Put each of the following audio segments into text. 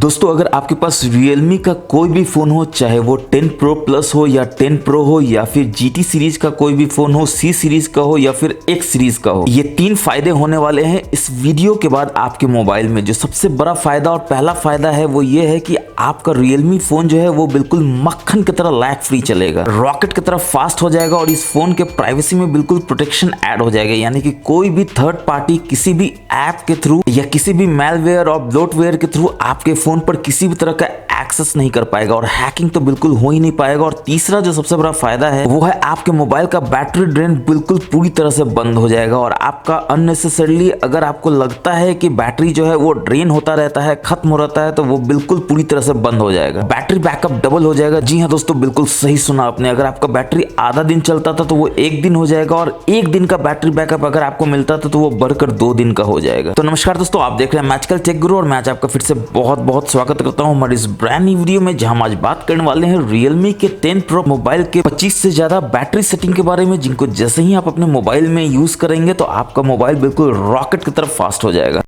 दोस्तों अगर आपके पास Realme का कोई भी फ़ोन हो, चाहे वो 10 Pro Plus हो या 10 Pro हो या फिर GT सीरीज का कोई भी फ़ोन हो, C सीरीज का हो या फिर X सीरीज का हो, ये तीन फायदे होने वाले हैं इस वीडियो के बाद आपके मोबाइल में। जो सबसे बड़ा फायदा और पहला फायदा है वो ये है कि आपका Realme फ़ोन जो है वो बिल्कुल मक्खन की तरह लैग फ्री चलेगा, रॉकेट की तरह फास्ट हो जाएगा और इस फ़ोन के प्राइवेसी में बिल्कुल प्रोटेक्शन ऐड हो जाएगा। यानी कि कोई भी थर्ड पार्टी किसी भी ऐप के थ्रू या किसी भी मैलवेयर और ब्लोटवेयर के थ्रू आपके फोन पर किसी भी तरह का एक्सेस नहीं कर पाएगा और हैकिंग तो बिल्कुल हो ही नहीं पाएगा। और तीसरा जो सबसे बड़ा फायदा है वो है आपके मोबाइल का बैटरी ड्रेन बिल्कुल पूरी तरह से बंद हो जाएगा और आपका अननेसेसरली अगर आपको लगता है कि बैटरी जो है वो ड्रेन होता रहता है, खत्म हो रहता है, तो वो बिल्कुल पूरी तरह से बंद हो जाएगा। बैटरी बैकअप डबल हो जाएगा। जी हाँ दोस्तों, बिल्कुल सही सुना आपने। अगर आपका बैटरी आधा दिन चलता था तो वो एक दिन हो जाएगा और एक दिन का बैटरी बैकअप अगर आपको मिलता था तो वो बढ़कर 2 दिन का हो जाएगा। तो नमस्कार दोस्तों, आप देख रहे हैं मैजिकल टेक गुरु और मैं आज आपका फिर से बहुत स्वागत करता हूं हमारी इस ब्रांड न्यू वीडियो में, जहां हम आज बात करने वाले हैं Realme के 10 Pro मोबाइल के 25 से ज्यादा बैटरी सेटिंग के बारे में, जिनको जैसे ही आप अपने मोबाइल में यूज करेंगे तो आपका मोबाइल बिल्कुल रॉकेट की तरफ फास्ट हो जाएगा।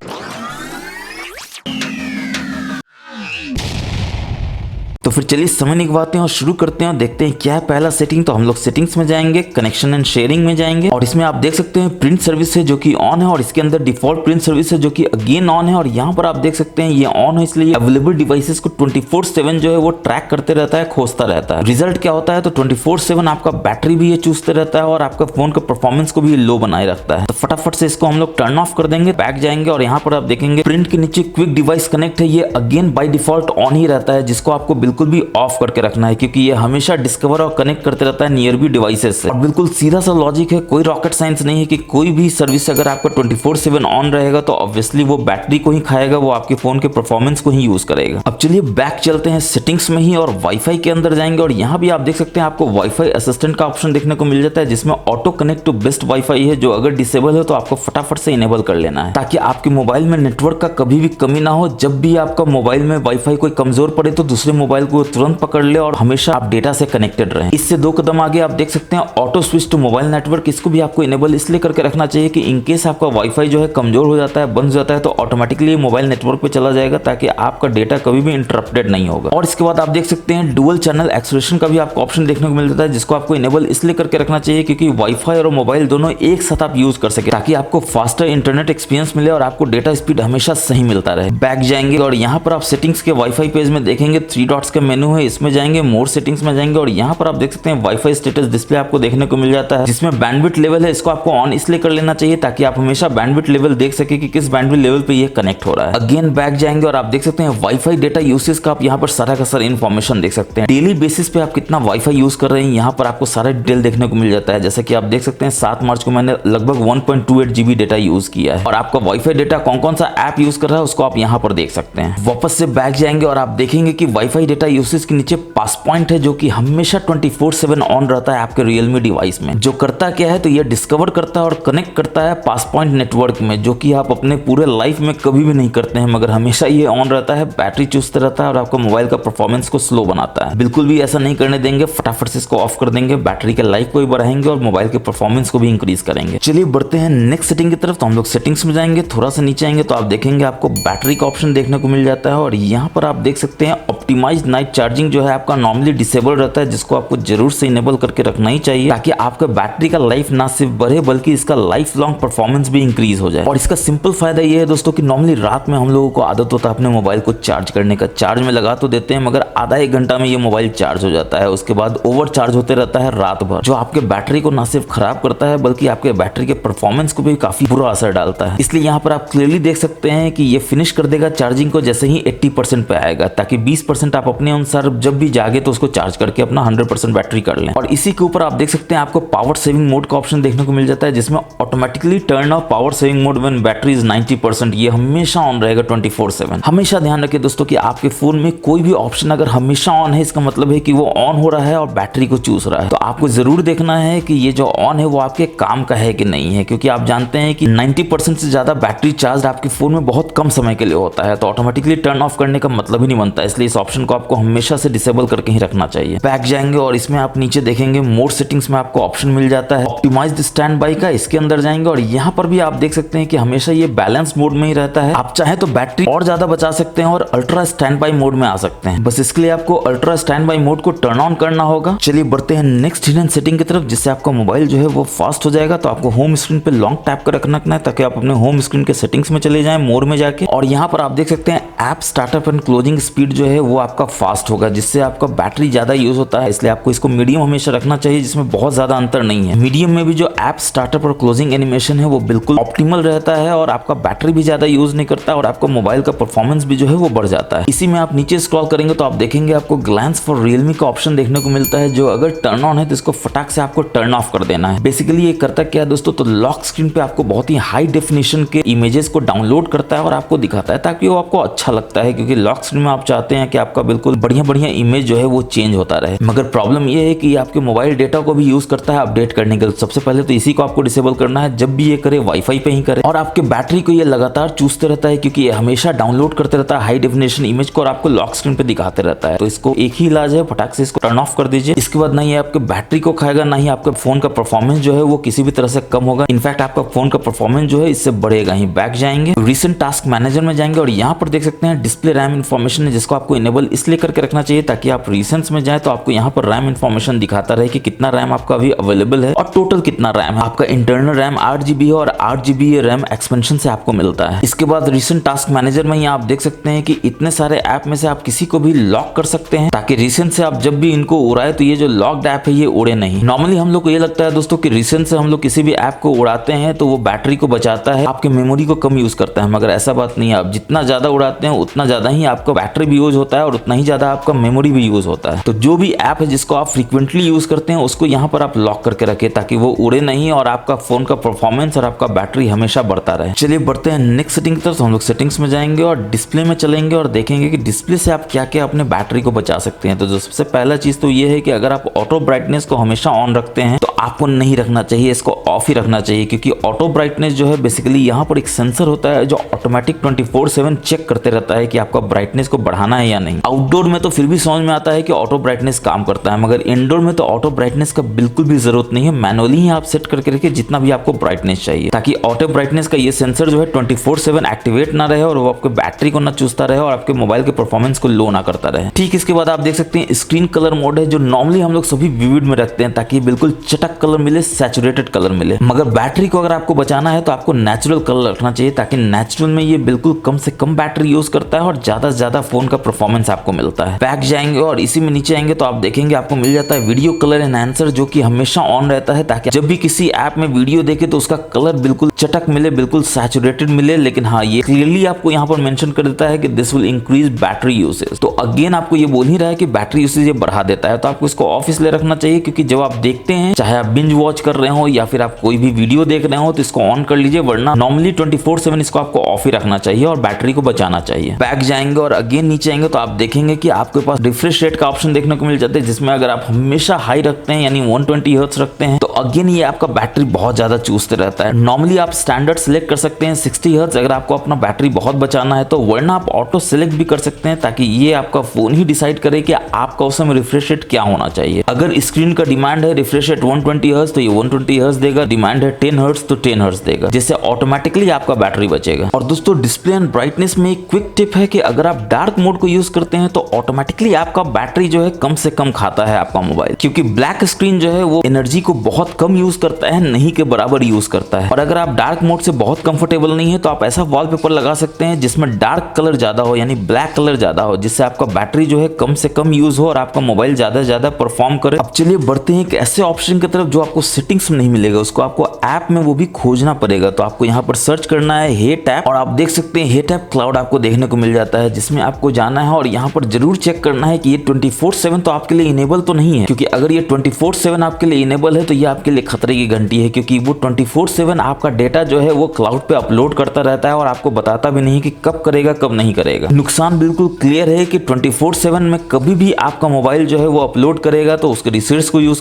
तो फिर चलिए समय नहीं गवाते हैं और शुरू करते हैं और देखते हैं क्या है पहला सेटिंग। तो हम लोग सेटिंग्स में जाएंगे, कनेक्शन एंड शेयरिंग में जाएंगे और इसमें आप देख सकते हैं प्रिंट सर्विस है जो कि ऑन है और इसके अंदर डिफॉल्ट प्रिंट सर्विस है जो कि अगेन ऑन है। और यहाँ पर आप देख सकते हैं ये ऑन है, इसलिए अवेलेबल डिवाइसेस को 24/7 जो है वो ट्रैक करते रहता है, खोजता रहता है। रिजल्ट क्या होता है तो 24/7 आपका बैटरी भी ये चूसते रहता है और आपका फोन का परफॉर्मेंस को भी लो बनाए रखता है। तो फटाफट से इसको हम लोग टर्न ऑफ कर देंगे, बैक जाएंगे और यहाँ पर आप देखेंगे प्रिंट के नीचे क्विक डिवाइस कनेक्ट है, ये अगेन बाय डिफॉल्ट ऑन ही रहता है, जिसको आपको बिल्कुल भी ऑफ करके रखना है क्योंकि ये हमेशा डिस्कवर और कनेक्ट करते रहता है नियर बी डिवाइसेस से। और बिल्कुल सीधा सा लॉजिक है, कोई रॉकेट साइंस नहीं है कि कोई भी सर्विस अगर आपका 24/7 ऑन रहेगा तो ऑब्वियसली वो बैटरी को ही खाएगा, वो आपके फोन के परफॉर्मेंस को ही यूज करेगा। अब चलिए बैक चलते हैं सेटिंग्स में ही और वाईफाई के अंदर जाएंगे और यहाँ भी आप देख सकते हैं आपको वाईफाई असिस्टेंट का ऑप्शन देखने को मिल जाता है, जिसमें auto connect to best WiFi है, जो अगर डिसेबल है तो आपको फटाफट से इनेबल कर लेना है ताकि आपके मोबाइल में नेटवर्क का कभी भी कमी ना हो। जब भी आपका मोबाइल में वाईफाई कोई कमजोर पड़े तो दूसरे मोबाइल को तुरंत पकड़ ले और हमेशा आप डेटा से कनेक्टेड रहें। इससे 2 कदम आगे आप देख सकते हैं auto switch to mobile network, इसको भी आपको इनेबल इसलिए करके रखना चाहिए कि इनकेस आपका वाईफाई जो है कमजोर हो जाता है, बंद हो जाता है, तो ऑटोमेटिकली मोबाइल नेटवर्क पे चला जाएगा ताकि आपका डेटा कभी भी इंटरप्टेड नहीं होगा। और इसके बाद आप देख सकते हैं डुअल चैनल एक्सेलरेशन का भी आपको ऑप्शन देखने को मिल जाता है, जिसको आपको इनेबल इसलिए करके रखना चाहिए क्योंकि वाईफाई और मोबाइल दोनों एक साथ आप यूज कर सके ताकि आपको फास्टर इंटरनेट एक्सपीरियंस मिले और आपको डेटा स्पीड हमेशा सही मिलता रहे। बैक जाएंगे और यहाँ पर आप सेटिंग्स के वाईफाई पेज में देखेंगे 3 डॉट्स का मेनू है, इसमें जाएंगे, मोर सेटिंग्स में जाएंगे और यहाँ पर आप देख सकते हैं वाईफाई स्टेटस डिस्प्ले आपको देखने को मिल जाता है, जिसमें बैंडविड्थ लेवल है, इसको आपको ऑन इसलिए कर लेना चाहिए ताकि आप हमेशा बैंडविड्थ लेवल देख सके कि किस बैंडविड्थ लेवल पे ये कनेक्ट हो रहा है। अगेन बैक जाएंगे और आप देख सकते हैं वाईफाई डेटा यूसेज का आप यहाँ पर सारा का सारा इन्फॉर्मेशन देख सकते हैं। डेली बेसिस पे आप कितना वाईफाई यूज कर रहे हैं यहाँ पर आपको सारा डिटेल देखने को मिल जाता है। जैसे कि आप देख सकते हैं 7 मार्च को मैंने लगभग 1.28 GB डेटा यूज किया है और आपका वाईफाई डेटा कौन सा ऐप यूज कर रहा है उसको आप यहाँ पर देख सकते हैं। वापस से बैक जाएंगे और आप देखेंगे कि वाईफाई डेटा यूसेज के नीचे पास पॉइंट है जो कि हमेशा 24/7 ऑन रहता है आपके Realme डिवाइस में। जो करता क्या है तो ये डिस्कवर करता है और कनेक्ट करता है पास पॉइंट नेटवर्क में, जो कि आप अपने पूरे लाइफ में कभी भी नहीं करते हैं, मगर हमेशा ये ऑन रहता है, बैटरी चूसता रहता है और आपका मोबाइल का परफॉर्मेंस को स्लो बनाता है। बिल्कुल भी ऐसा नहीं करने देंगे, फटाफट से इसको ऑफ कर देंगे, बैटरी के लाइफ को भी बढ़ाएंगे और मोबाइल के परफॉर्मेंस को भी इंक्रीज करेंगे। चलिए बढ़ते हैं नेक्स्ट सेटिंग की तरफ। तो हम लोग सेटिंग्स में जाएंगे, थोड़ा सा नीचे आएंगे तो आप देखेंगे आपको बैटरी का ऑप्शन देखने को मिल जाता है और यहाँ पर आप देख सकते हैं ऑप्टिमाइज्ड नाइट चार्जिंग जो है आपका नॉर्मली डिसेबल रहता है, जिसको आपको जरूर से इनेबल करके रखना ही चाहिए ताकि आपका बैटरी का लाइफ ना सिर्फ बढ़े बल्कि इसका लाइफ लॉन्ग परफॉर्मेंस भी इंक्रीज हो जाए। और इसका सिंपल फायदा ये है दोस्तों कि नॉर्मली रात में हम लोगों को आदत होता है अपने मोबाइल को चार्ज करने का, चार्ज में लगा तो देते हैं मगर आधा 1 घंटा में ये मोबाइल चार्ज हो जाता है, उसके बाद ओवर चार्ज होते रहता है रात भर, जो आपके बैटरी को ना सिर्फ खराब करता है बल्कि आपके बैटरी के परफॉर्मेंस को भी काफी बुरा असर डालता है। इसलिए यहाँ पर आप क्लियरली देख सकते हैं कि ये फिनिश कर देगा चार्जिंग को जैसे ही 80% पे आएगा, ताकि 20% आप अपने अनुसार जब भी जागे तो उसको चार्ज करके अपना 100% बैटरी कर लें। और इसी के ऊपर आप देख सकते हैं आपको पावर सेविंग मोड का ऑप्शन देखने को मिल जाता है, जिसमें automatically turn off power saving mode when battery is 90%, ये हमेशा ऑन रहेगा 24/7। हमेशा ध्यान रखिए दोस्तों कि आपके फोन में कोई भी ऑप्शन अगर हमेशा ऑन है, इसका मतलब है कि वो ऑन हो रहा है और बैटरी को चूस रहा है। तो आपको जरूर देखना है कि ये जो ऑन है वो आपके काम का है कि नहीं है, क्योंकि आप जानते हैं कि 90% से ज्यादा बैटरी चार्ज आपके फोन में बहुत कम समय के लिए होता है, तो ऑटोमेटिकली टर्न ऑफ करने का मतलब ही नहीं बनता। इसलिए इस ऑप्शन को आपको आपको हमेशा से डिसेबल करके ही रखना चाहिए। बैक जाएंगे और इसमें आप नीचे देखेंगे मोर सेटिंग्स में आपको ऑप्शन मिल जाता है ऑप्टिमाइज्ड स्टैंड बाई का। इसके अंदर जाएंगे और यहाँ पर भी आप देख सकते हैं कि हमेशा ये बैलेंस मोड में ही रहता है। आप चाहे तो बैटरी और ज्यादा बचा सकते हैं और अल्ट्रा स्टैंड बाई मोड में आ सकते हैं। बस इसके लिए आपको अल्ट्रा स्टैंड बाई मोड को टर्न ऑन करना होगा। चलिए बढ़ते हैं नेक्स्ट हिडन सेटिंग की तरफ, जिससे आपका मोबाइल जो है वो फास्ट हो जाएगा। तो आपको होम स्क्रीन पे लॉन्ग टैप कर रखना है ताकि आप अपने होम स्क्रीन के सेटिंग्स में चले जाएं, मोर में जाके। और यहाँ पर आप देख सकते हैं app startup and closing speed जो है वो आपका फास्ट होगा, जिससे आपका बैटरी ज्यादा यूज होता है। इसलिए आपको इसको मीडियम हमेशा रखना चाहिए, जिसमें बहुत ज्यादा अंतर नहीं है। मीडियम में भी जो ऐप स्टार्टअप और क्लोजिंग एनिमेशन है वो बिल्कुल ऑप्टिमल रहता है और आपका बैटरी भी ज्यादा यूज नहीं करता और आपका मोबाइल का परफॉर्मेंस भी जो है वो बढ़ जाता है। इसी में आप नीचे स्क्रॉल करेंगे तो आप देखेंगे आपको ग्लैंस फॉर रियलमी का ऑप्शन देखने को मिलता है, जो अगर टर्न ऑन है तो इसको फटाक से आपको टर्न ऑफ कर देना है। बेसिकली ये करता क्या है दोस्तों, तो लॉक स्क्रीन पे आपको बहुत ही हाई डेफिनेशन के इमेजेस को डाउनलोड करता है और आपको दिखाता है ताकि वो आपको अच्छा लगता है, क्योंकि लॉक स्क्रीन में आप चाहते हैं कि आपका बिल्कुल बढ़िया बढ़िया इमेज जो है वो चेंज होता रहे। मगर प्रॉब्लम ये है कि आपके मोबाइल डेटा को भी यूज करता है अपडेट करने के लिए। सबसे पहले तो इसी को आपको डिसेबल करना है, जब भी ये करे वाईफाई पे ही करे। और आपके बैटरी को ये लगातार चूसते रहता है क्योंकि ये हमेशा डाउनलोड करते रहता है हाई डेफिनेशन इमेज को और आपको लॉक स्क्रीन पे दिखाते रहता है। तो इसको एक ही इलाज है, फटाक से इसको टर्न ऑफ कर दीजिए। इसके बाद ना ये आपके बैटरी को खाएगा, ना ही आपके फोन का परफॉर्मेंस जो है वो किसी भी तरह से कम होगा। इनफैक्ट आपका फोन का परफॉर्मेंस जो है इससे बढ़ेगा ही। बैक जाएंगे, रिसेंट टास्क मैनेजर में जाएंगे और यहाँ पर देख सकते हैं डिस्प्ले रैम इन्फॉर्मेशन है, जिसको आपको इनेबल इसलिए करके रखना चाहिए ताकि आप रिसेंट्स में जाए तो आपको यहाँ पर रैम इन्फॉर्मेशन दिखाता रहे कि कितना रैम आपका अभी अवेलेबल है और टोटल कितना रैम है। आपका इंटरनल रैम 8GB है और 8GB रैम एक्सपेंशन से आपको मिलता है। इसके बाद रिसेंट टास्क मैनेजर में यहाँ आप देख सकते हैं कि इतने सारे ऐप में से आप किसी को भी लॉक कर सकते हैं ताकि रिसेंट से आप जब भी इनको उड़ाए तो ये जो लॉक्ड ऐप है ये उड़े नहीं। नॉर्मली हम लोग को ये लगता है दोस्तों कि रिसेंट से हम लोग किसी भी ऐप को उड़ाते हैं तो वो बैटरी को बचाता है, आपके मेमोरी को कम यूज करता है, मगर ऐसा बात नहीं है। आप जितना ज्यादा उड़ाते हैं उतना ज्यादा ही आपका बैटरी भी यूज होता है और उतना ही ज्यादा आपका मेमोरी भी यूज होता है। तो जो भी ऐप है जिसको आप फ्रीक्वेंटली यूज करते हैं उसको यहाँ पर आप लॉक करके रखें ताकि वो उड़े नहीं और आपका फोन का परफॉर्मेंस और आपका बैटरी हमेशा बढ़ता रहे। चलिए बढ़ते हैं नेक्स्ट सेटिंग की तरफ। हम लोग सेटिंग्स में जाएंगे और डिस्प्ले में चलेंगे और देखेंगे कि डिस्प्ले से आप क्या क्या अपने बैटरी को बचा सकते हैं। तो जो सबसे पहला चीज तो ये है कि अगर आप ऑटो ब्राइटनेस को हमेशा ऑन रखते हैं तो आपको नहीं रखना चाहिए, इसको ऑफ ही रखना चाहिए, क्योंकि ऑटो ब्राइटनेस जो है बेसिकली यहाँ पर एक सेंसर होता है जो ऑटोमेटिक 24/7 चेक करते रहता है कि आपका ब्राइटनेस को बढ़ाना है या नहीं। आउटडोर में तो फिर भी समझ में आता है कि ऑटो ब्राइटनेस काम करता है, मगर इंडोर में तो ऑटो ब्राइटनेस का बिल्कुल भी जरूरत नहीं है। मैनुअली ही आप सेट करके रखिए जितना भी आपको ब्राइटनेस चाहिए, ताकि ऑटो ब्राइटनेस का ये सेंसर जो है 24/7 एक्टिवेट ना रहे और वो आपके बैटरी को ना चूसता रहे और आपके मोबाइल के परफॉर्मेंस को लो ना करता रहे। ठीक इसके बाद आप देख सकते हैं स्क्रीन कलर मोड है, जो नॉर्मली हम लोग सभी विविड में रखते हैं ताकि बिल्कुल चटक कलर मिले, सैचुरेटेड कलर मिले। मगर बैटरी को अगर आपको बचाना है तो आपको नेचुरल कलर रखना चाहिए ताकि नेचुरल में ये बिल्कुल कम से कम बैटरी यूज करता है और ज्यादा से ज्यादा फोन का परफॉर्मेंस आपको मिलता है। बैक जाएंगे और इसी में नीचे आएंगे तो आप देखेंगे आपको मिल जाता है वीडियो कलर एनहांसर, जो कि हमेशा ऑन रहता है ताकि जब भी किसी ऐप में वीडियो देखे तो उसका कलर बिल्कुल चटक मिले, बिल्कुल सैचुरेटेड मिले। लेकिन हाँ, ये क्लियरली आपको यहाँ पर मेंशन कर देता है कि this will increase battery usage. तो अगेन आपको ये बोल ही रहा है कि बैटरी यूसेज ये बढ़ा देता है, तो आपको इसको ऑफ इसलिए रखना चाहिए क्योंकि जब आप देखते हैं, चाहे आप बिंज वॉच कर रहे हो या फिर आप कोई भी वीडियो देख रहे हो, तो इसको ऑन कर लीजिए, वरना नॉर्मली 24/7 इसको आपको ऑफ ही रखना चाहिए और बैटरी को बचाना चाहिए। बैक जाएंगे और अगेन नीचे आएंगे तो आप देखेंगे कि आपके पास रिफ्रेश रेट का ऑप्शन देखने को मिल जाता है, जिसमें अगर आप हमेशा हाई रखते हैं यानी 120 हर्ट्ज रखते हैं तो अगेन ये आपका बैटरी बहुत ज्यादा चूसते रहता है। नॉर्मली आप स्टैंडर्ड सिलेक्ट कर सकते हैं 60 हर्ट्ज अगर आपको अपना बैटरी बहुत बचाना है तो, वरना आप ऑटो सिलेक्ट भी कर सकते हैं ताकि ये आपका फोन ही डिसाइड करे कि आपका उस समय रिफ्रेश रेट क्या होना चाहिए। अगर स्क्रीन का डिमांड है रिफ्रेश रेट 120 हर्ट्ज तो ये 120 हर्ट्ज देगा, डिमांड है 10 हर्ट्ज तो 10 हर्ट्ज देगा, जिससे ऑटोमेटिकली आपका बैटरी बचेगा। और दोस्तों डिस्प्ले एंड ब्राइटनेस में एक क्विक टिप है कि अगर आप डार्क मोड को यूज करते हैं तो ऑटोमेटिकली आपका बैटरी जो है कम से कम खाता है आपका मोबाइल, क्योंकि ब्लैक स्क्रीन जो है वो एनर्जी को बहुत कम यूज करता है, नहीं के बराबर यूज करता है। और अगर आप डार्क मोड से बहुत कंफर्टेबल नहीं है तो आप ऐसा वॉलपेपर लगा सकते हैं जिसमें डार्क कलर ज्यादा हो, यानी ब्लैक कलर ज्यादा हो, जिससे आपका बैटरी जो है कम से कम यूज हो और आपका मोबाइल ज्यादा से ज्यादा परफॉर्म करे। अब चलिए बढ़ते हैं एक ऐसे ऑप्शन की तरफ जो आपको सेटिंग्स में नहीं मिलेगा, उसको आपको ऐप में वो भी खोजना पड़ेगा। तो आपको यहाँ पर सर्च करना है हेट ऐप, और आप देख सकते हैं हेट ऐप क्लाउड आपको देखने को मिल जाता है, जिसमें आपको जाना है और यहाँ पर जरूर चेक करना है कि ये 24/7 तो आपके लिए इनेबल तो नहीं है, क्योंकि अगर ये 24/7 आपके लिए इनेबल है तो ये आपके लिए खतरे की घंटी है, क्योंकि वो 24/7 आपका डेटा जो है वो क्लाउड पे अपलोड करता रहता है और आपको बताता भी नहीं कि कब करेगा कब नहीं करेगा। नुकसान बिल्कुल क्लियर है कि 24/7 में कभी भी आपका मोबाइल जो है वो अपलोड करेगा तो उसके रिसोर्स को यूज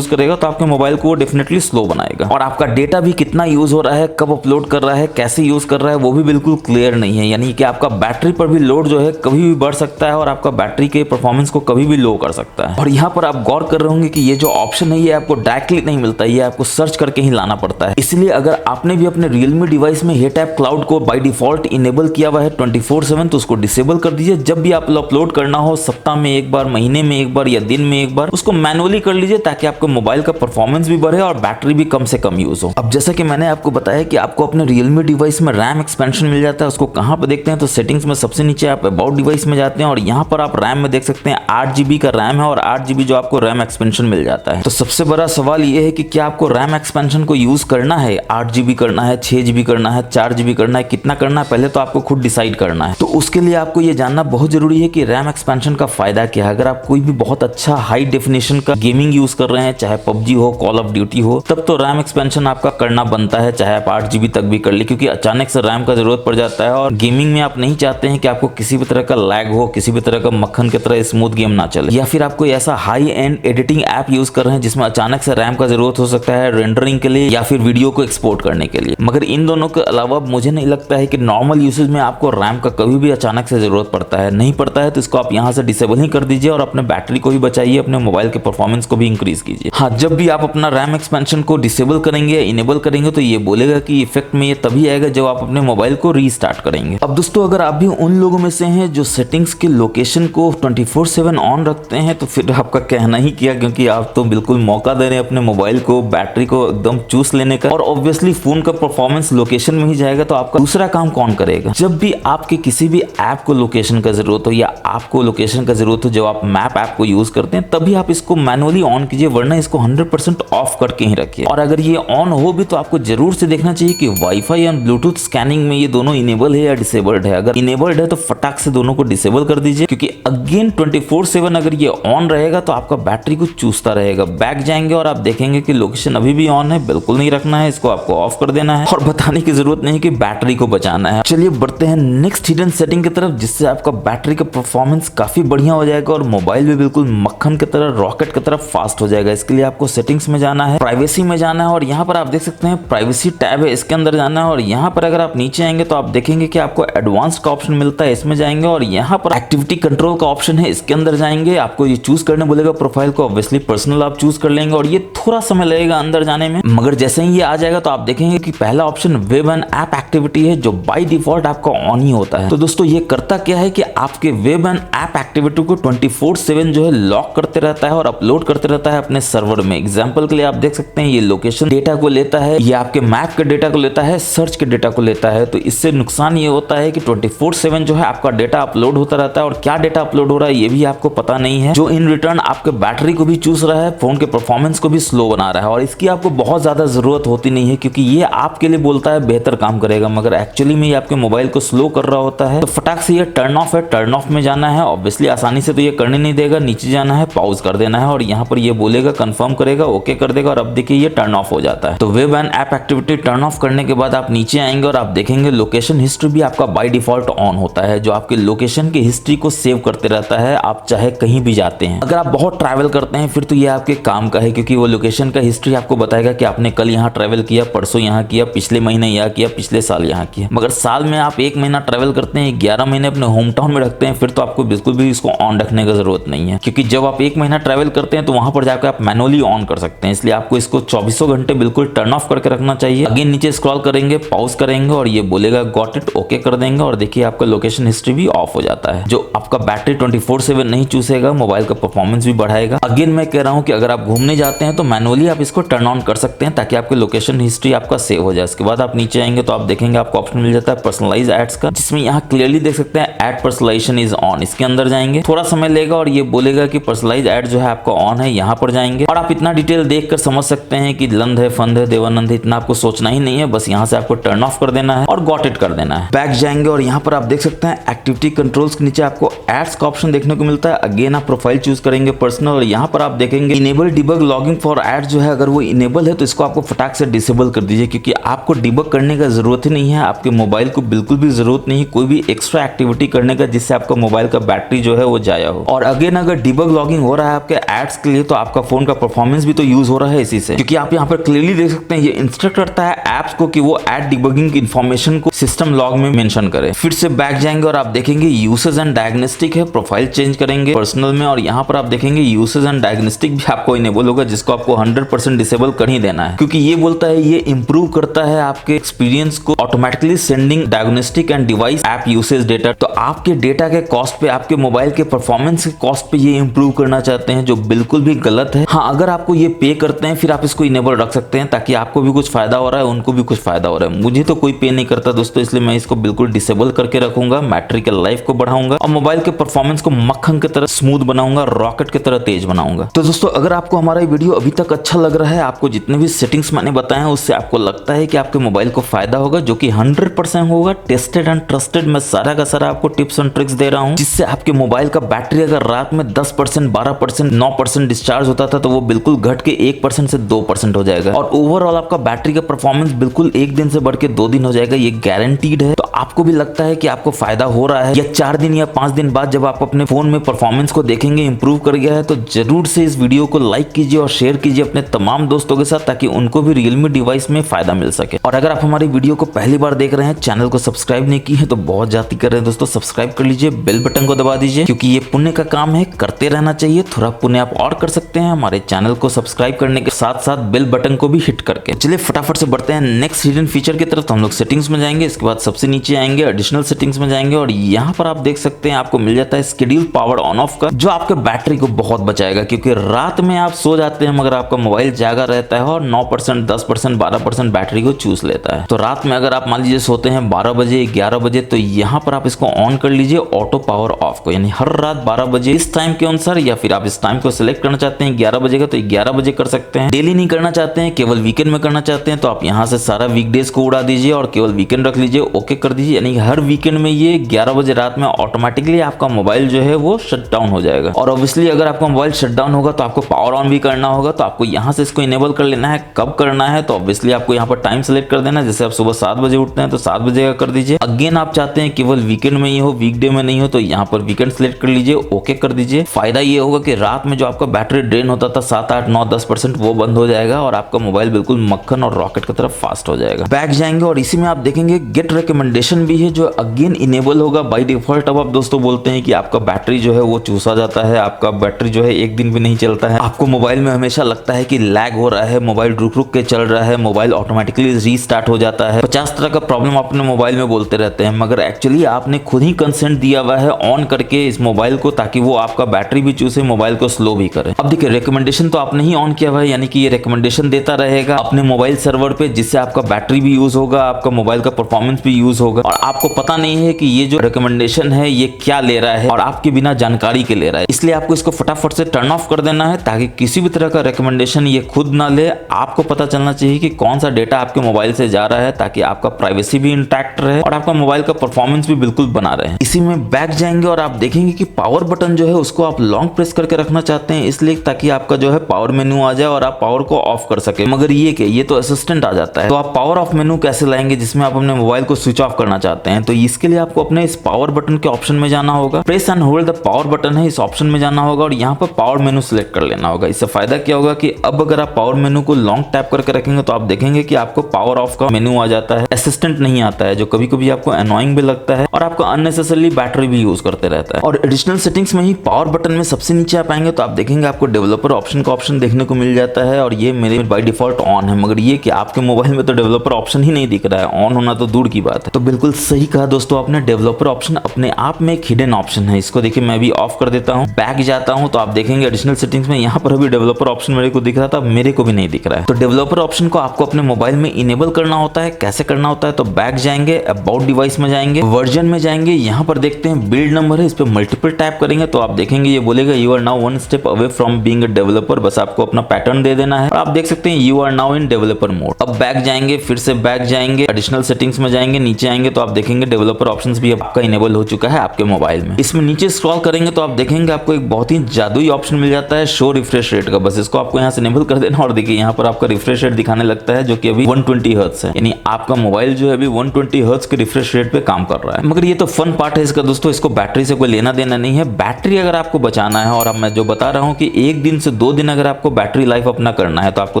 करेगा तो आपके मोबाइल को वो डेफिनेटली स्लो बनाएगा। और आपका डेटा भी कितना यूज हो रहा है, कब अपलोड कर रहा है, कैसे यूज कर रहा है, वो भी बिल्कुल क्लियर नहीं है, यानी कि आपका बैटरी पर भी लोड जो है कभी भी बढ़ सकता है और आपका बैटरी के परफॉर्मेंस को कभी भी लो कर सकता है। और यहाँ पर आप गौर कर रहे होंगे कि ये जो ऑप्शन है ये आपको डायरेक्टली नहीं मिलता, ये आपको सर्च करके ही लाना पड़ता है। इसलिए अगर आपने भी अपने Realme डिवाइस में ये टैब क्लाउड को बाय डिफॉल्ट इनेबल किया हुआ है 24/7 तो उसको डिसेबल कर दीजिए। जब भी आप अपलोड करना हो, सप्ताह में एक बार, महीने में एक बार या दिन में एक बार, उसको मैनुअली कर लीजिए ताकि आपके मोबाइल का परफॉर्मेंस भी बढ़े और बैटरी भी कम से कम यूज हो। अब जैसा कि मैंने आपको बताया कि आपको अपने Realme डिवाइस में रैम एक्सपेंशन मिल जाता है, उसको कहां पर देखते हैं तो सेटिंग्स में सबसे नीचे आप अबाउट डिवाइस में जाते हैं और यहां पर आप रैम में देख सकते हैं 8GB का रैम है और 8GB जो आपको रैम एक्सपेंशन मिल जाता है। तो सबसे बड़ा सवाल ये है कि क्या आपको रैम एक्सपेंशन को यूज करना है, 8GB करना है, 6GB करना है, 4GB करना है, कितना करना है, पहले तो आपको खुद डिसाइड करना है। तो उसके लिए आपको ये जानना बहुत जरूरी है कि रैम एक्सपेंशन का फायदा क्या है। अगर आप कोई भी बहुत अच्छा हाई डेफिनेशन का गेमिंग यूज कर रहे हैं, चाहे PUBG हो, कॉल ऑफ ड्यूटी हो, तब तो रैम एक्सपेंशन आपका करना बनता है, चाहे आप 8GB तक भी कर ले, क्योंकि अचानक से रैम का जरूरत पड़ जाता है और गेमिंग में आप नहीं चाहते हैं कि आपको किसी भी तरह का लैग हो, किसी भी तरह का मक्खन की तरह स्मूथ गेम ना चले, या फिर आप कोई ऐसा high and editing app use कर रहे हैं जिसमें अचानक से रैम का जरूरत हो सकता है रेंडरिंग के लिए या फिर वीडियो को एक्सपोर्ट करने के लिए। मगर इन दोनों के अलावा मुझे नहीं लगता है कि नॉर्मल यूसेज में आपको रैम का कभी भी अचानक से जरूरत पड़ता है। नहीं पड़ता है तो इसको आप यहाँ से डिसेबल ही कर दीजिए और अपने बैटरी को भी बचाइए, अपने मोबाइल के परफॉर्मेंस को भी इंक्रीज कीजिए। हाँ, जब भी आप अपना रैम एक्सपेंशन को डिसेबल करेंगे या इनेबल करेंगे तो ये बोलेगा कि इफेक्ट में ये तभी आएगा जब आप अपने मोबाइल को रीस्टार्ट करेंगे। अब दोस्तों, अगर आप भी उन लोगों में से हैं जो सेटिंग्स के लोकेशन को 24/7 ऑन रखते हैं तो फिर आपका कहना ही किया, क्योंकि आप तो बिल्कुल मौका दे रहे हैं अपने मोबाइल को, बैटरी को एकदम चूस लेने का। और ऑब्वियसली फोन का परफॉर्मेंस लोकेशन में ही जाएगा तो आपका दूसरा काम कौन करेगा। जब भी आपके किसी भी ऐप को लोकेशन का जरूरत हो या आपको लोकेशन का जरूरत हो, जब आप मैप ऐप को यूज करते हैं तभी आप इसको मैनुअली ऑन कीजिए, वरना इसको 100% ऑफ करके ही रखिए। और अगर ये ऑन हो भी तो आपको जरूर से देखना चाहिए कि वाईफाई और ब्लूटूथ स्कैनिंग में ये दोनों इनेबल है या डिसेबल्ड है। अगर इनेबल्ड है तो फटाक से दोनों को डिसेबल कर दीजिए, क्योंकि अगेन 24/7 अगर ये ऑन रहेगा तो आपका बैटरी को चूसता रहेगा। बैक जाएंगे और आप देखेंगे कि लोकेशन अभी भी ऑन है, बिल्कुल नहीं रखना है, इसको आपको ऑफ कर देना है और बताने की जरूरत नहीं कि बैटरी को बचाना है। चलिए बढ़ते हैं नेक्स्ट हिडन सेटिंग की तरफ, जिससे आपका बैटरी का परफॉर्मेंस काफी बढ़िया हो जाएगा और मोबाइल भी बिल्कुल मक्खन की तरह, रॉकेट की तरह फास्ट हो जाएगा। इसके लिए आपको सेटिंग्स में जाना है, प्राइवेसी में जाना है और यहाँ पर आप देख सकते हैं प्राइवेसी टैब है, इसके अंदर जाना है और यहाँ पर अगर आप नीचे आएंगे तो आप देखेंगे कि आपको एडवांस्ड का ऑप्शन मिलता है, इसमें जाएंगे और यहाँ पर एक्टिविटी कंट्रोल का ऑप्शन है, इसके अंदर जाएंगे। आपको ये चूज करने बोलेगा प्रोफाइल को, ऑब्वियसली पर्सनल आप चूज कर लेंगे और ये थोड़ा समय लगेगा अंदर जाने में, मगर जैसे ही ये आ जाएगा तो आप देखेंगे कि पहला option web and app activity है जो बाय डिफॉल्ट आपका ऑन ही होता है। तो दोस्तों ये करता क्या है कि आपके वेब एंड ऐप एक्टिविटी को 24/7 जो है लॉक करते रहता है और अपलोड करते रहता है अपने सर्वर में। एग्जांपल के लिए आप देख सकते हैं ये लोकेशन डेटा को लेता है, ये आपके मैप के डेटा को लेता है, सर्च के डेटा को लेता है। तो इससे नुकसान ये होता है कि 24/7 जो है आपका डेटा अपलोड होता रहता है और क्या डेटा अपलोड हो रहा है ये भी आपको पता नहीं है, जो इन रिटर्न आपके बैटरी को भी चूस रहा है, फोन के परफॉर्मेंस को भी स्लो बना रहा है। और इसकी आपको बहुत ज्यादा जरूरत होती नहीं है, क्योंकि ये आपके लिए बोलता है बेहतर काम करेगा, मगर एक्चुअली में ये आपके मोबाइल को स्लो कर रहा होता है। तो फटाक से ये टर्न ऑफ है, टर्न ऑफ में जाना है। ऑब्वियसली आसानी से तो ये करने नहीं देगा, नीचे जाना है, पॉज कर देना है और यहाँ पर ये बोलेगा कंफर्म करेगा, ओके कर देगा और अब देखिए ये टर्न ऑफ हो जाता है। तो web and app activity turn off करने के बाद आप नीचे आएंगे और आप देखेंगे लोकेशन हिस्ट्री भी आपका बाय डिफॉल्ट ऑन होता है, जो आपके लोकेशन की हिस्ट्री को सेव करते रहता है, आप चाहे कहीं भी जाते हैं। अगर आप बहुत ट्रैवल करते हैं फिर तो ये आपके काम का है, क्योंकि वो लोकेशन का हिस्ट्री आपको बताएगा कि आपने कल यहाँ ट्रैवल किया, परसों यहाँ किया, पिछले महीने यहाँ किया, पिछले साल यहाँ किया। मगर साल में आप 1 महीना ट्रैवल करते हैं, 11 महीने अपने होम टाउन में रखते हैं, फिर तो आपको बिल्कुल भी इसको ऑन रखने की जरूरत नहीं है, क्योंकि जब आप 1 महीना ट्रैवल करते हैं तो वहां पर जाकर आप मैनुअली ऑन कर सकते हैं। इसलिए आपको इसको 24 घंटे बिल्कुल टर्न ऑफ करके रखना चाहिए। अगेन नीचे स्क्रॉल करेंगे, पॉज करेंगे और ये बोलेगा गॉट इट, ओके कर देंगे और देखिए आपका लोकेशन हिस्ट्री भी ऑफ हो जाता है, जो आपका बैटरी 24/7 नहीं चूसेगा, मोबाइल का परफॉर्मेंस भी बढ़ाएगा। अगेन मैं कह रहा हूं कि अगर आप घूमने जाते हैं तो मैनुअली आप इसको टर्न ऑन कर सकते हैं ताकि आपके लोकेशन हिस्ट्री आपका सेव हो जाए। इसके बाद आप नीचे आएंगे तो आप देखेंगे आपको ऑप्शन मिल जाता है पर्सनलाइज एड्स का, जिसमें यहाँ क्लियरली देख सकते हैं एड पर्सनलाइजेशन इज ऑन। इसके अंदर जाएंगे, थोड़ा समय लेगा और ये बोलेगा कि पर्सनलाइज एड जो है आपका ऑन है, यहाँ पर जाएंगे और आप इतना डिटेल देखकर समझ सकते हैं कि लंद है, फंद है, देवानंद है, इतना आपको सोचना ही नहीं है, बस यहाँ से आपको टर्न ऑफ कर देना है और गॉट इट कर देना है। बैक जाएंगे और यहाँ पर आप देख सकते हैं एक्टिविटी कंट्रोल्स के नीचे आपको एड्स का ऑप्शन देखने को मिलता है। अगेन आप प्रोफाइल चूज करेंगे पर्सनल और यहाँ पर आप देखेंगे enable debug logging for ads जो है, अगर वो इनेबल है तो इसको आपको फटाक से डिसेबल कर दीजिए, क्योंकि आपको डिबग करने का जरूरत ही नहीं है, आपके मोबाइल को बिल्कुल भी जरूरत नहीं है कोई भी एक्स्ट्रा एक्टिविटी करने का जिससे आपका मोबाइल का बैटरी जो है वो जाया हो। और अगेन अगर डिबग लॉगिंग हो रहा है आपके एड्स के लिए तो आपका फोन का परफॉर्मेंस भी तो यूज हो रहा है इसी से, क्योंकि आप यहाँ पर क्लियरली देख सकते हैं ये इंस्ट्रक्ट करता है एप्स को कि वो एड डिबगिंग की इन्फॉर्मेशन को सिस्टम लॉग में मेंशन करे। फिर से बैक जाएंगे और आप देखेंगे यूसेज यूसेज एंड डायग्नोस्टिक है, प्रोफाइल चेंज करेंगे पर्सनल में, और यहाँ पर आप देखेंगे यूसेज एंड डायग्नोस्टिक भी आपको इनेबल होगा, जिसको आपको 100% डिसेबल कर ही देना है, क्योंकि ये बोलता है ये इंप्रूव करता है आपके एक्सपीरियंस को, automatically sending diagnostic and device app usage data. तो आपके डेटा के कॉस्ट पे, आपके मोबाइल के परफॉर्मेंस के कॉस्ट पे ये इंप्रूव करना चाहते हैं, जो बिल्कुल भी गलत है। हाँ, अगर आपको ये पे करते हैं फिर आप इसको इनेबल रख सकते हैं, ताकि आपको भी कुछ फायदा हो रहा है, उनको भी कुछ फायदा हो रहा है। मुझे तो कोई पे नहीं करता दोस्तों, इसलिए मैं इसको बिल्कुल डिसेबल करके रखूंगा, बैटरी के लाइफ को बढ़ाऊंगा और मोबाइल के परफॉर्मेंस को मक्खन की तरह स्मूथ बनाऊंगा, रॉकेट की तरह तेज बनाऊंगा। तो दोस्तों, अगर आपको हमारा वीडियो अभी तक अच्छा लग रहा है, आपको जितने भी सेटिंग्स मैंने बताए हैं उससे आपको लगता है कि आपके मोबाइल को फायदा होगा, जो कि 100% होगा, टेस्टेड एंड ट्रस्टेड, मैं सारा का सारा आपको टिप्स एंड ट्रिक्स दे रहा हूं, जिससे आपके मोबाइल का बैटरी अगर रात में 10%, 12%, 9% डिस्चार्ज होता था तो वो बिल्कुल घट के 1% से 2% हो जाएगा, और ओवरऑल आपका बैटरी का परफॉर्मेंस बिल्कुल एक दिन से बढ़ के 2 दिन हो जाएगा, ये गारंटीड है। तो आपको भी लगता है कि आपको फायदा हो रहा है, या 4 दिन या 5 दिन बाद जब आप अपने फोन में परफॉर्मेंस को देखेंगे इंप्रूव कर गया है, तो जरूर से इस वीडियो को लाइक कीजिए और शेयर कीजिए अपने तमाम दोस्तों के साथ, ताकि उनको भी रियलमी डिवाइस में फायदा मिल सके। और अगर आप हमारी वीडियो को पहली बार देख रहे हैं, चैनल को सब्सक्राइब नहीं की है तो बहुत जाती कर रहे हैं दोस्तों, सब्सक्राइब कर लीजिए, बेल बटन को दबा दीजिए, क्योंकि ये पुण्य का काम है, करते रहना चाहिए। थोड़ा पुण्य आप और कर सकते हैं हमारे चैनल को सब्सक्राइब करने के साथ साथ बेल बटन को भी हिट करके। चलिए फटाफट से बढ़ते हैं नेक्स्ट हिडन फीचर की तरफ। तो हम लोग सेटिंग्स में जाएंगे, इसके बाद सबसे नीचे आएंगे, एडिशनल सेटिंग्स में जाएंगे, और यहाँ पर आप देख सकते हैं आपको मिल जाता है शेड्यूल पावर ऑन ऑफ का, जो आपके बैटरी को बहुत बचाएगा, क्योंकि रात में आप सो जाते हैं मगर आपका मोबाइल जागा रहता है और 9%, 10%, 12% बैटरी को चूस लेता है। तो रात में अगर आप मान लीजिए सोते हैं 12 बजे, 11 बजे, तो यहाँ पर आप इसको ऑन कर लीजिए ऑटो पावर ऑफ को, यानी हर रात 12 बजे इस टाइम के अनुसार, या फिर आप इस टाइम को सिलेक्ट करना चाहते हैं 11 बजे का तो 11 बजे कर सकते हैं। डेली नहीं करना चाहते हैं, केवल वीकेंड में करना चाहते हैं, तो आप यहाँ से सारा वीकडेज को उड़ा दीजिए और केवल वीकेंड रख लीजिए, ओके कर दीजिए, यानी हर वीकेंड में ये 11 बजे रात में ऑटोमेटिकली आपका मोबाइल जो है वो शट डाउन हो जाएगा। और ऑब्वियसली अगर आपका मोबाइल शट डाउन होगा तो आपको पावर ऑन भी करना होगा, तो आपको यहाँ से इसको इनेबल कर लेना है। कब करना है तो ऑब्वियसली आपको यहाँ पर टाइम सेलेक्ट कर देना है, जैसे आप सुबह 7 बजे उठते हैं तो 7 बजे का कर दीजिए। अगेन आप चाहते हैं केवल वीकेंड में ही हो, वीकडे में नहीं हो, तो यहाँ पर वीकेंड सेलेक्ट कर लीजिए, ओके कर दीजिए। फायदा ये होगा कि रात में जो आपका बैटरी ड्रेन होता था 7, 8, 9, 10% वो बंद हो जाएगा और आपका मोबाइल बिल्कुल मक्खन और रॉकेट की तरफ फास्ट हो जाएगा। बैक जाएंगे और इसी में आप देखेंगे गेट रिकमेंडेशन भी है, जो अगेन इनेबल होगा बाय डिफॉल्ट। अब आप दोस्तों बोलते हैं कि आपका बैटरी जो है वो चूसा जाता है, आपका बैटरी जो है एक दिन भी नहीं चलता है, आपको मोबाइल में हमेशा लगता है कि लैग हो रहा है, मोबाइल रुक रुक के चल रहा है, मोबाइल ऑटोमेटिकली रीस्टार्ट हो जाता है, 50 तरह का प्रॉब्लम अपने मोबाइल में बोलते रहते हैं, मगर एक्चुअली आपने खुद ही कंसेंट दिया हुआ है ऑन करके इस मोबाइल को, ताकि वो आपका बैटरी भी चूसे, मोबाइल को स्लो भी करे। अब देखिए रिकमेंडेशन तो आपने ही ऑन किया हुआ है, यानी कि ये रिकमेंडेशन देता रहेगा अपने मोबाइल सर्वर पे, जिससे आपका बैटरी भी यूज होगा, आपका मोबाइल का परफॉर्मेंस भी यूज होगा, और आपको पता नहीं है कि ये जो रिकमेंडेशन है ये क्या ले रहा है, और आपके बिना जानकारी के ले रहा है। इसलिए आपको इसको फटाफट से टर्न ऑफ कर देना है, ताकि किसी भी तरह का रिकमेंडेशन ये खुद ना ले। आपको पता चलना चाहिए कि कौन सा डेटा आपके मोबाइल से जा रहा है, ताकि आपका प्राइवेसी भी इंटैक्ट रहे और आपका मोबाइल का परफॉर्मेंस भी बिल्कुल बना रहे। इसी में बैक जाएंगे और आप देखेंगे कि पावर बटन जो है उसको आप लॉन्ग प्रेस करके रखना चाहते हैं, इसलिए ताकि आपका जो है पावर मेनू आ जाए और आप पावर को ऑफ कर सके। मगर ये तो असिस्टेंट आ जाता है, तो आप पावर ऑफ मेनू कैसे लाएंगे जिसमें आप अपने मोबाइल को स्विच ऑफ करना चाहते हैं? तो इसके लिए आपको अपने इस पावर बटन के ऑप्शन में जाना होगा, press and hold the power button है, इस ऑप्शन में जाना होगा और यहाँ पर पावर मेनू सिलेक्ट कर लेना होगा। इससे फायदा क्या होगा कि अब अगर आप पावर मेनू को लॉन्ग टैप करके रखेंगे तो आप देखेंगे कि आपको पावर ऑफ का मेनू आ जाता है, असिस्टेंट नहीं आता है, जो कभी कभी आपको अनोइंग भी लगता है और आपको अननेसेसरली बैटरी भी यूज करते रहता है। और एडिशनल सेटिंग्स में ही पावर बटन में सबसे नीचे आप आएंगे तो आप देखेंगे आपको डेवलपर ऑप्शन का ऑप्शन देखने को मिल जाता है, और ये मेरे बाय डिफॉल्ट ऑन है, मगर ये कि आपके मोबाइल में तो डेवलपर ऑप्शन ही नहीं दिख रहा है, ऑन होना तो दूर की बात है। तो बिल्कुल सही कहा दोस्तों आपने, डेवलपर ऑप्शन अपने आप में एक हिडन ऑप्शन है। इसको देखिए मैं भी ऑफ कर देता हूँ, बैक जाता हूँ तो आप देखेंगे एडिशनल सेटिंग्स में यहाँ पर अभी डेवलपर ऑप्शन मेरे को दिख रहा था, मेरे को भी नहीं दिख रहा है। तो डेवलपर ऑप्शन को आपको अपने मोबाइल में इनेबल करना होता है। कैसे करना होता है? तो बैक जाएंगे, अबाउट डिवाइस में जाएंगे, वर्जन में जाएंगे, यहाँ पर देखते हैं बिल्ड नंबर है, इस पर मल्टीपल टैप करेंगे तो आप देखेंगे ये बोलेगा you are now one step away from being a developer, बस आपको अपना पैटर्न दे देना है और आप देख सकते हैं you are now in developer mode. अब बैक जाएंगे, फिर से बैक जाएंगे, एडिशनल सेटिंग्स में जाएंगे, नीचे आएंगे तो आप देखेंगे डेवलपर ऑप्शंस भी आपका इनेबल हो चुका है आपके मोबाइल में। इसमें नीचे स्क्रॉल करेंगे तो आप देखेंगे आपको एक बहुत ही जादुई ऑप्शन मिल जाता है शो रिफ्रेश रेट का, बस इसको आपको यहाँ से इनेबल कर देना और देखिए यहाँ पर आपका रिफ्रेश रेट दिखाने लगता है जो कि अभी 120 हर्ट्ज है, यानी आपका मोबाइल जो है अभी 120 हर्ट्ज के रिफ्रेश रेट पे काम कर रहा है। मगर ये तो फन पार्ट है इसका दोस्तों, इसको बैटरी से कोई लेना देना नहीं है। बैटरी अगर आपको बचाना है, और अब मैं जो बता रहा हूँ कि 1 दिन से 2 दिन अगर आपको बैटरी लाइफ अपना करना है तो आपको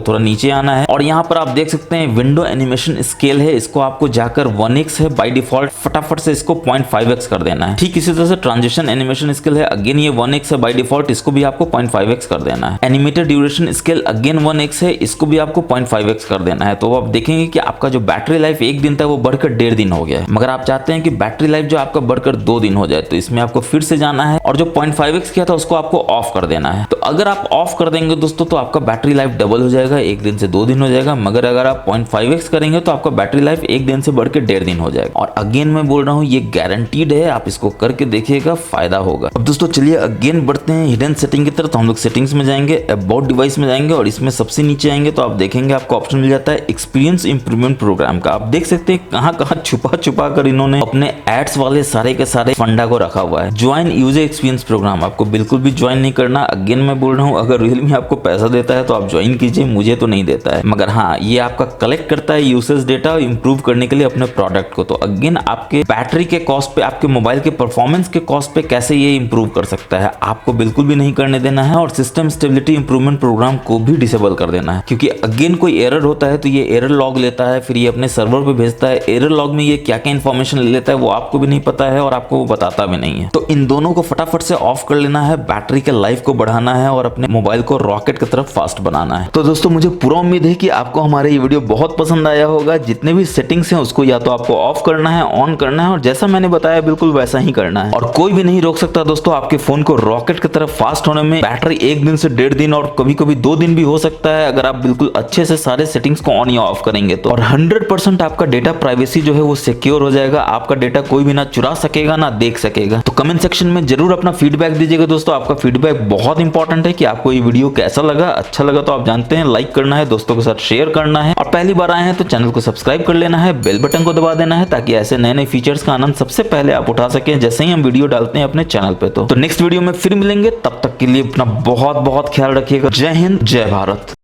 थोड़ा नीचे आना है और यहाँ पर आप देख सकते हैं विंडो एनिमेशन स्केल है, इसको आपको जाकर 1x है बाय डिफॉल्ट फटाफट से इसको 0.5x कर देना है। ठीक इसी तरह से ट्रांजिशन एनिमेशन स्केल है, अगेन ये 1x है बाय डिफॉल्ट, इसको भी आपको 0.5x कर देना है। Animated duration scale again 1x है, इसको भी आपको 0.5x कर देना है। तो आप देखेंगे कि आपका जो बैटरी लाइफ 1 दिन था वो बढ़कर 1.5 दिन हो गया है। मगर आप चाहते हैं कि बैटरी लाइफ जो आपका बढ़कर 2 दिन हो जाए, तो इसमें आपको फिर से जाना है और जो 0.5x किया था उसको आपको ऑफ कर देना है। तो अगर आप ऑफ कर देंगे दोस्तों तो आपका बैटरी लाइफ डबल हो जाएगा, 1 दिन से 2 दिन हो जाएगा। मगर अगर आप 0.5x करेंगे तो आपका बैटरी लाइफ 1 दिन से बढ़ के 1.5 दिन हो जाएगा। और अगेन मैं बोल रहा हूँ ये गारंटीड है, आप इसको करके देखिएगा, फायदा होगा। अब दोस्तों चलिए अगेन बढ़ते हैं हिडन सेटिंग की तरफ। तो हम लोग सेटिंग्स में जाएंगे, अबाउट डिवाइस में जाएंगे और इसमें सबसे नीचे आएंगे तो आप देखेंगे आपको ऑप्शन मिल जाता है एक्सपीरियंस इंप्रूवमेंट प्रोग्राम का। आप देख सकते हैं कहां कहां छुपा छुपा कर इन्होंने अपने एड्स वाले सारे के सारे फंडा को रखा हुआ है। ज्वाइन यूजर एक्सपीरियंस प्रोग्राम, आपको बिल्कुल भी ज्वाइन नहीं करना। अगेन मैं बोल रहा हूँ अगर रियलमी आपको पैसा देता है तो आप ज्वाइन कीजिए, मुझे तो नहीं देता है। मगर हाँ ये आपका कलेक्ट करता है यूसेज डेटा इंप्रूव करने के लिए अपने प्रोडक्ट को। तो अगेन आपके बैटरी के कॉस्ट पे, आपके मोबाइल के परफॉर्मेंस के कॉस्ट पे कैसे ये इंप्रूव कर सकता है, आपको बिल्कुल भी नहीं करने देना है। और सिस्टम स्टेबिलिटी इंप्रूवमेंट प्रोग्राम को भी डिसेबल कर देना है, क्योंकि अगेन कोई एरर होता है तो ये एरर लॉग लेता है, फिर ये अपने सर्वर पे भेजता है। एरर लॉग में ये क्या क्या इन्फॉर्मेशन ले लेता है वो आपको भी नहीं पता है और आपको वो बताता भी नहीं है। तो इन दोनों को फटाफट से ऑफ कर लेना है, बैटरी के लाइफ को बढ़ाना है और अपने मोबाइल को रॉकेट की तरफ फास्ट बनाना है। तो दोस्तों मुझे पूरा उम्मीद है कि आपको हमारा ये वीडियो बहुत पसंद आया होगा। जितने भी सेटिंग्स हैं उसको या तो आपको ऑफ करना है, ऑन करना है और जैसा मैंने बताया बिल्कुल वैसा ही करना है। और कोई भी नहीं रोक सकता दोस्तों आपके फोन को रॉकेट की तरफ फास्ट होने में। बैटरी 1 दिन से 1.5 दिन और कभी कभी 2 दिन भी हो सकता है अगर आप बिल्कुल अच्छे से सारे सेटिंग्स को ऑन या ऑफ करेंगे तो। और 100% आपका डेटा प्राइवेसी जो है वो सिक्योर हो जाएगा, आपका डेटा कोई भी ना चुरा सकेगा ना देख सकेगा। तो कमेंट सेक्शन में जरूर अपना फीडबैक दीजिएगा दोस्तों, आपका फीडबैक बहुत इंपॉर्टेंट है कि आपको ये वीडियो कैसा लगा। अच्छा लगा तो आप जानते हैं लाइक करना है, दोस्तों के साथ शेयर करना है और पहली बार आए हैं तो चैनल को सब्सक्राइब कर लेना है, बेल बटन को दबा देना है ताकि ऐसे नए नए फीचर्स का आनंद सबसे पहले आप उठा सकें जैसे ही हम वीडियो डालते हैं अपने चैनल पे। तो नेक्स्ट वीडियो में फिर मिलेंगे, तब तक के लिए अपना बहुत बहुत ख्याल रखिएगा। जय हिंद, जय भारत।